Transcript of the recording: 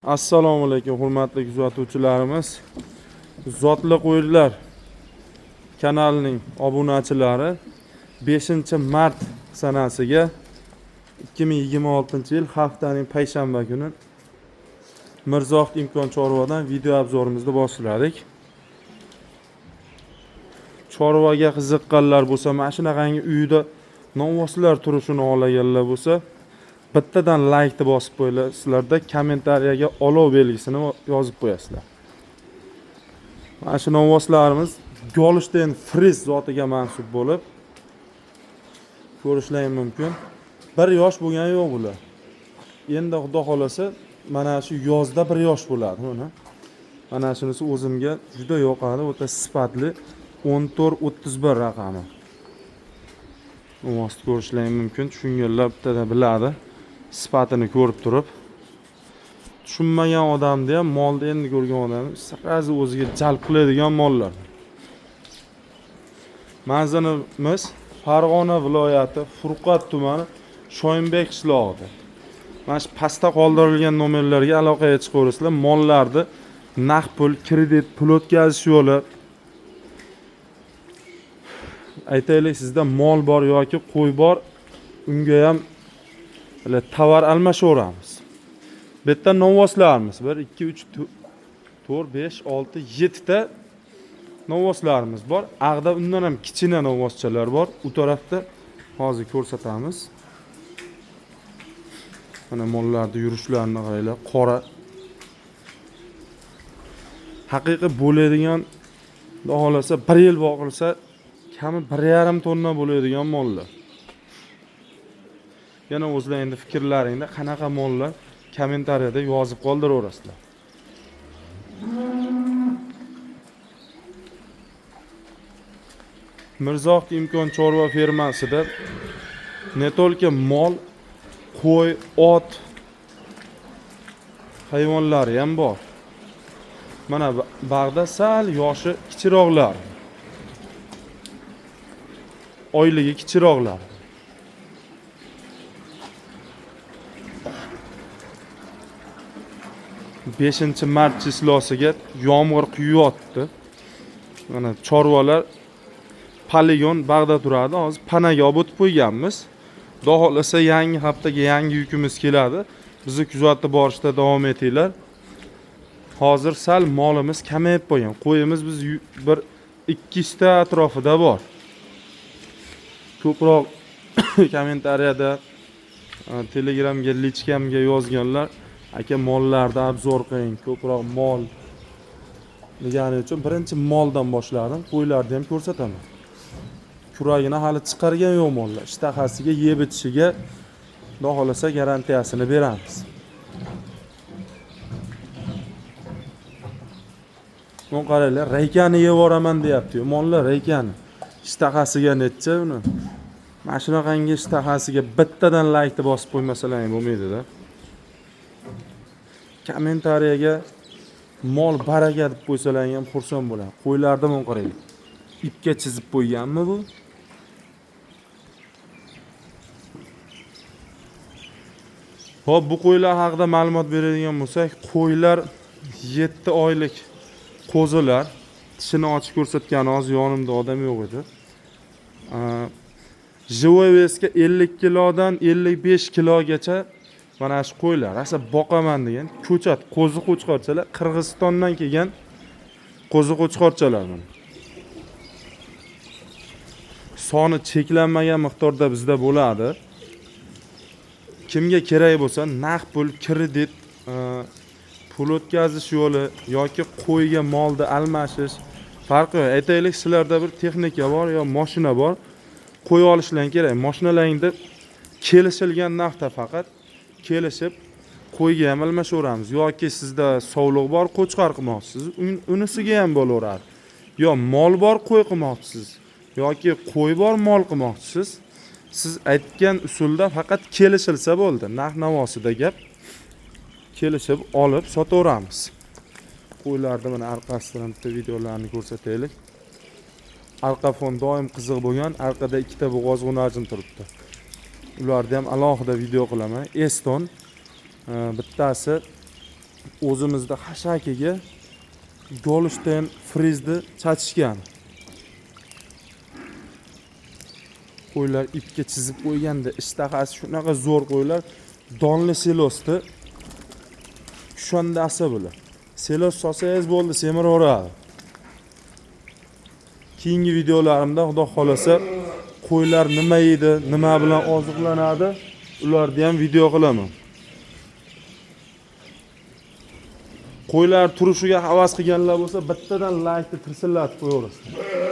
Assalomu alaykum hurmatli kuzatuvchilarimiz. Zotli qo'ylar kanalining obunachilari 5-mart sanasiga 2026-yil haftaning payshanba kuni Mirzohid Imkon Chorvadan video obzorimizni boshladik. Chorvaga qiziqqanlar bo'lsa, mana shunaqangi uyda novvoslar turishini xohlaganlar bo'lsa, bittadan like bosib qo'yasizlarda, kommentariyaga olov belgisini yozib qo'yasizlar. Mana shu novvoslarimiz Golshten Fris zotiga mansub bo'lib, ko'rishlaring mumkin. Bir yosh bo'lgani yo'q bular. Endi xudo xolasa mana shu yozda bir yosh bo'ladi buni. Mana shunisi o'zimga juda yoqadi, o'ta sifatli 1431 raqami. Novvosni ko'rishlaring mumkin, tushunganlar bittada biladi. Sifatini ko'rib turib, tushunmagan odamda ham molni endi ko'rgan odam saqazi o'ziga jalb qiladigan mollar. Manzilimiz Farg'ona viloyati Furqat tumani Shoyinbek qishlog'ida. Mana shu pastda qoldirilgan nomerlarga aloqaga chiqaverasizlar. Mollarni naqd pul, kredit, pul o'tkazish yo'li. Aytaylik, sizda mol bor yoki qo'y bor, unga ham tovar almashaveramiz. Bu yerda novvoslarimiz 1 2 3 4 5 6 7 ta novvoslarimiz bor. Ag'da undan ham kichina novvoschalar bor. U tarafda hozir ko'rsatamiz. Mana mollarni yurishlarini qaranglar, qora. Haqiqiy bo'ladigan, xudo xolasa 1 yil boqilsa, kami 1,5 tonna bo'ladigan mollar. Yana o'zlaringizning fikrlaringda qanaqa mollar kommentariyada yozib qoldiraverasizlar. Mirzohid Imkon Chorva fermasida ne tolki mol, qo'y, ot hayvonlari ham bor. Mana bag'da sal yoshi kichikroqlar. Oyligi kichikroqlar. 5-mart chislosiga yomg'ir quyayotdi. Mana chorvalar poligon bag'da turadi. Hozir panaga olib o'tib qo'yganmiz. Xudo xolasa yangi haftaga yangi yukimiz keladi. Bizni kuzatib borishda davom etinglar. Hozir sal molimiz kamayib qo'ygan. Qo'yimiz biz bir 200 ta atrofida bor. Ko'proq kommentariyada Telegramga, lichkamga yozganlar, aka mollarda obzor qiling, ko'proq mol degani uchun birinchi moldan boshladim. Qo'ylarni ham ko'rsataman. Kuragini hali chiqargan yo'q mollar. Ishtahasiga yeb itishiga xudo xolasa garantiyasini beramiz. Mon qaranglar, reykani yeb yuboraman deyapti. Mollar reykani. Ishtahasiga necha uni? Mana shunaqangi ishtahasiga bittadan like bosib qo'ymasalar bo'lmaydi-da. Kommentariyaga mol baraka deb qo'ysalaring ham xursand bo'laman. Qo'ylarda men qaraylik. Ipga chizib qo'yganmi bu? Xo'p, bu qo'ylar haqida ma'lumot beradigan bo'lsak, qo'ylar 7 oylik qo'zilar. Tishini ochib ko'rsatgan hozir yonimda odam yo'q edi. Живой veska 50 kilodan 55 kilogacha mana shu qo'ylar. Asa boqaman degan ko'chat qo'zi qo'chqorchalar, Qirg'izistondan kelgan qo'zi qo'chqorchalar mana. Soni cheklanmagan miqdorda bizda bo'ladi. Kimga kerak bo'lsa, naqd pul, kredit, pul o'tkazish yo'li yoki qo'yga molni almashish farqi yo'q. Aytaylik, sizlarda bir texnika bor yo mashina bor, qo'y olishlarning kerak. Mashinalaringda kelishilgan narxda faqat kelishib qo'yga ham almashaveramiz. Yoki sizda sovliq bor, qo'chqor qilmoqchisiz, unisiga ham bo'laveradi. Yo mol bor, qo'y qilmoqchisiz yoki qo'y bor, mol qilmoqchisiz. Siz aytgan usulda faqat kelishilsa bo'ldi. Narx-navosida gap. Kelishib olib sotaveramiz. Qo'ylarni mana orqasidan bitta videolarni ko'rsataylik. Arqa fon doim qiziq bo'lgan, orqada ikkita bo'g'oz g'unajin turibdi. Ularni ham alohida video qilaman. Eston bittasi o'zimizda hashakaga Golshtayn frizni chachishgan. Qo'ylar ipga chizib qo'yganda ishtahasi shunaqa zo'r qo'ylar, donli selosni kushondasi bular. Selos solsangiz bo'ldi, semiraveradi. Keyingi videolarimda xudo xolasa qo'ylar nima yeydi, nima bilan oziqlanadi, ularni ham video qilaman. Qo'ylar turishiga havas qilganlar bo'lsa, bittadan like ni tirsillatib qo'yaverasizlar.